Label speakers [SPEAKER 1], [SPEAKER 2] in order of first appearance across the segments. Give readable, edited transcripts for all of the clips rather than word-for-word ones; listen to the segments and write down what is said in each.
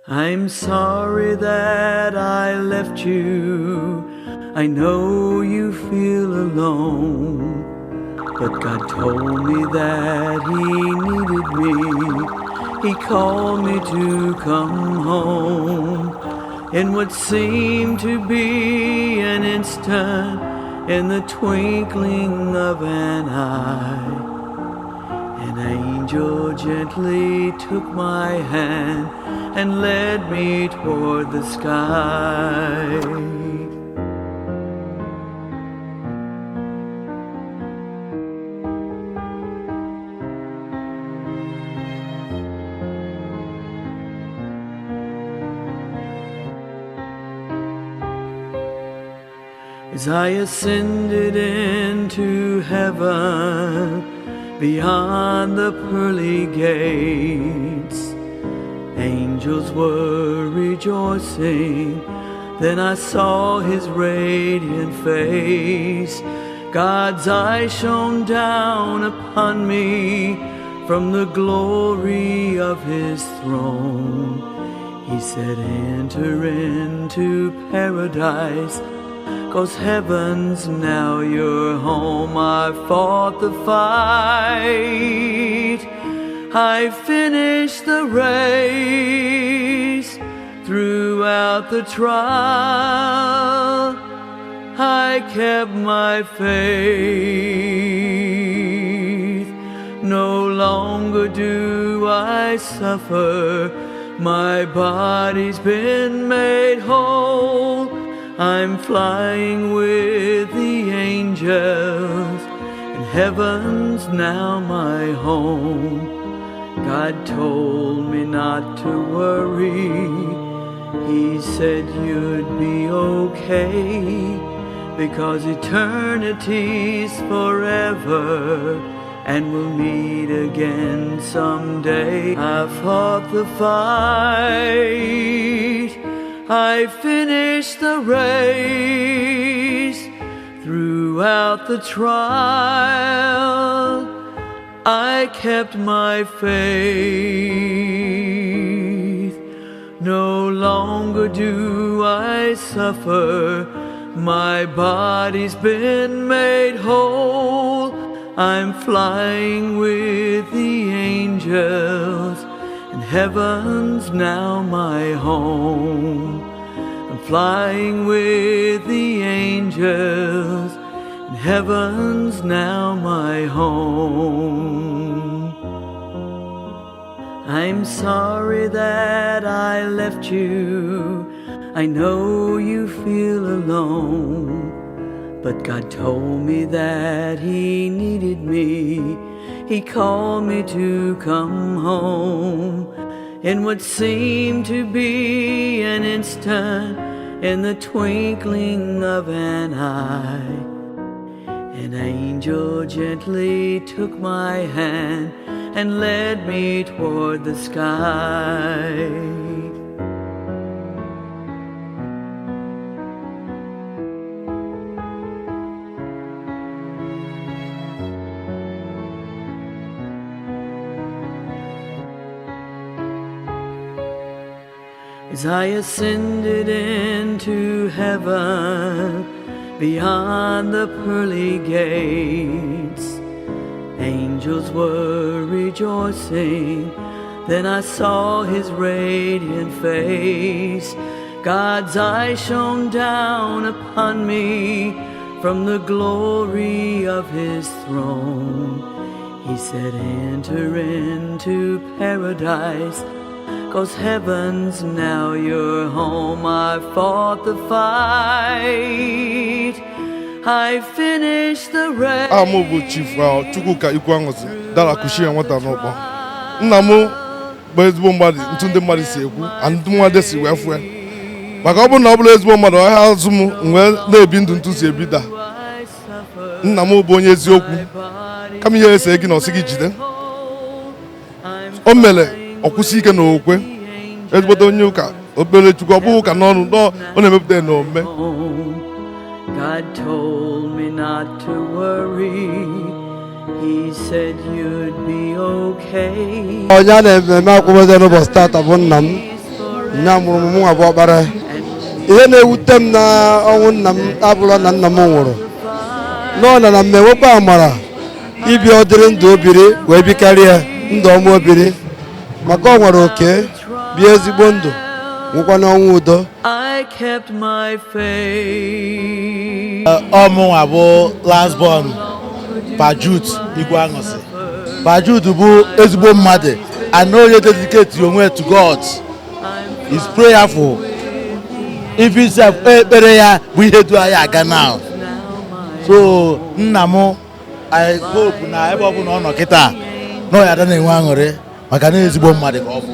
[SPEAKER 1] I'm sorry that I left you. I know you feel alone, but God told me that He needed me. He called me to come home. In what seemed to be an instant, in the twinkling of an eye, an angel gently took my hand and led me toward the sky. As I ascended into heaven, beyond the pearly gates, angels were rejoicing. Then I saw His radiant face. God's eyes shone down upon me from the glory of His throne. He said, enter into paradise, 'cause heaven's now your home. I fought the fight, I finished the race. Throughout the trial, I kept my faith. No longer do I suffer, my body's been made whole. I'm flying with the angels, and heaven's now my home. God told me not to worry. He said you'd be okay, because eternity's forever, and we'll meet again someday. I fought the fight, I finished the race. Throughout the trial, I kept my faith. No longer do I suffer, my body's been made whole. I'm flying with the angels, and heaven's now my home. I'm flying with the angels, and heaven's now my home. I'm sorry that I left you. I know you feel alone, but God told me that He needed me. He called me to come home. In what seemed to be an instant, in the twinkling of an eye, an angel gently took my hand and led me toward the sky. As I ascended into heaven, beyond the pearly gates, angels were rejoicing. Then I saw His radiant face. God's eyes shone down upon me from the glory of His throne. He said, enter into paradise, 'cause heaven's now your home. I fought the fight, I finished the race.
[SPEAKER 2] I'm Chief Ikwuanusi, Dara Kushia Wata Nobo. Namo, Bezbo Madi, Tunde Madi Seku, and Tumade Siwafwe. Bakabu Noble is one mother, I have some well, they've been to Sebida. Namo Bonyezoku. Come here, say again or Sigijide. Omele. Okusike no okwe ezbodo nyuka obele chukwu ka no no emepute no me.
[SPEAKER 1] God told me not to worry. He said you'd be okay.
[SPEAKER 3] Onya na me akwụkwọ no bo start abun nam nna mụrụ m nwa bụ ọkpara ihe na-ewute m na ọnwụ nna m abụrụ na nna m nwụrụ nọ na m enwekwa amara ibi ọdịrị ndụ obiri wee bikarịa ndụ ọma obiri maka ọ nwere oke bie ezigbo ndụ nwekwa n'ọnwụ udo.
[SPEAKER 4] ọmụnwa bụ last born Pa Jude Ikwuanusi. Pa Jude bụ ezigbo mmadụ and onye dedicate onwe to God. Is prayerful. If himself ekpere ya bụ ihe du anyị aga now. So nna m I hope na ebe ọ bụ na ọ nọ kịta na ọ ya ada na-enwe aṅụrị maka na ezigbo mmadụ ka ọ bụ.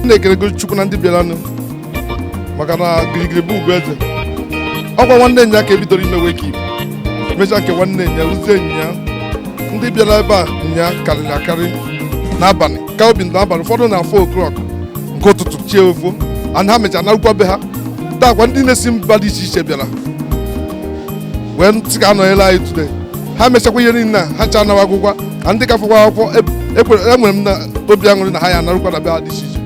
[SPEAKER 2] na-ekelego Chukwu na ndị bịaranụ maka na girigiri bụ ugwu eze. Ọkwa nwanne nya ka ebidoro imewe ka Igbo mechaa nke nwanne nya rụzie nya ndị bịara ebe a nya karịrị akarị n'abalị ka obi n'abalị ụfọdụ na 4 o'clock nke ụtụtụ chie ofo and ha mechara narụkwa be ha takwa ndị na-esi mba dị iche iche bịara wee ntị ka anọnyere anyị today. Ha mechakwa ihe niile ha cha anawa agwụgwa na ndị gafekwa akwụkwọ enwere m na obi aṅụrị na ha ya narụkwa na be ha dị iche iche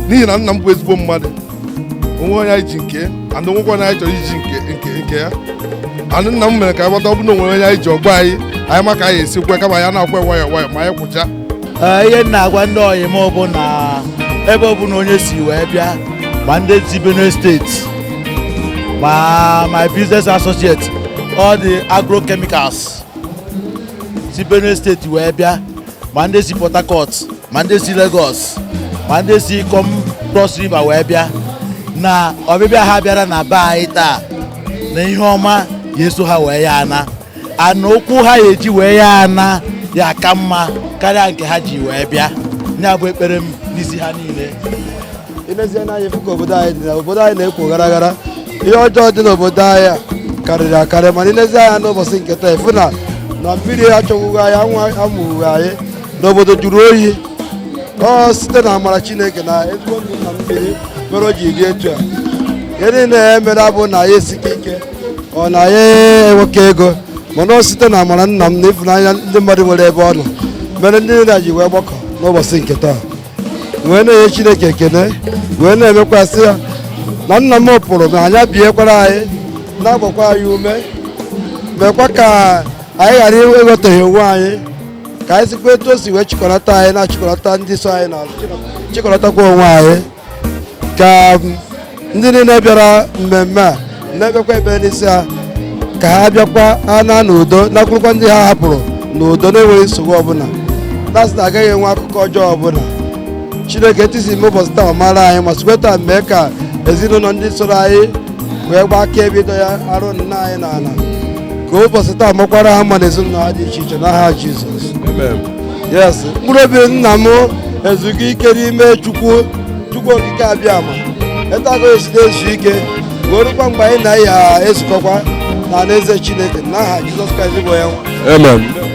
[SPEAKER 2] n'ihi na nna m bụ ezigbo mmadụ onwe onye anyị ji nke and onwekwa onye anyị chọrọ iji nke ya and nna m mere ka anyị gbata ọ bụ na onwere onye anyị ji ọgba anyị maka anyị esi kwe kama ya na-akwe nwayọọ nwayọọ ma anyị kwụcha.
[SPEAKER 4] Ihe m na-agwa ndị ọyị m bụ na ebe ọ bụ na onye si wee bịa ma ndị si Benue State ma my business associate all the agrochemicals si Benue State wee bịa ma ndị si Port Harcourt ma ndị si Lagos ma ndị si Cross River wee bịa na ọbịbịa ha bịara na be anyị taa na ihe ọma ga-eso ha wee ya ana ana okwu ha eji wee ya ana ya aka mma karịa nke ha ji wee bịa ya bụ ekpere m n'isi ha niile.
[SPEAKER 3] Ilezie n'anya efu ka obodo anyị dị na obodo anyị na-ekwo gara gara ihe ọjọọ dị n'obodo anyị karịrị akarị mana ilezi anya n'ụbọchị nke taa efu na mmiri achọgwụghị anyị anwụ amụghị anyị n'obodo juru oyi ọ site na amara Chineke na ezigbo ndụ na mmiri mere o ji dị etu a. Ihe niile ya mere abụ na ya esighị ike ọ na ya enweke ego mana ọ site na amara nna m na ịfụnanya ndị mmadụ nwere ebe ọ nọ mere ndị niile ji wee gbakọ n'ụbọchị nke taa wee na-enye Chineke ekene wee na-emekwasị ya na nna m pụrụ ma anya biekwara anyị na-agbakwa anyị ume mekwa ka anyị ghara ịghọtahie onwe anyị ka anyị sikwa etu o si wee chịkọrọta anyị na-achịkọrọta ndị so anyị na chịkọrọtakwa onwe anyị ka ndị niile bịara mmemme a na-ebekwa ekpere n'isi ha ka ha bịakwa ha na n'udo nakwurukwa ndị ha hapụrụ n'udo na-enweghị nsogbu ọbụla na-asị na agaghị enwe akụkọ ọjọọ ọbụla. Chineke etisi ime ụbọchị taa mara anyị ma sikwe taa mee ka ezinụlọ ndị soro anyị wee gbaa aka ebido ya arụ nna anyị n'ala ka ụbọchị taa makwara ha mma na ezinụlọ ha dị iche iche n'aha Jizọs. Yes, mkpụrụ obi nna m ezugo ike n'ime Chukwu okike abịama etago esite ezu ike werukwa mgbe anyị na ya ezukọkwa na alaeze Chineke n'aha Jizọs Kraịst bụ ya nwa.
[SPEAKER 2] Amen.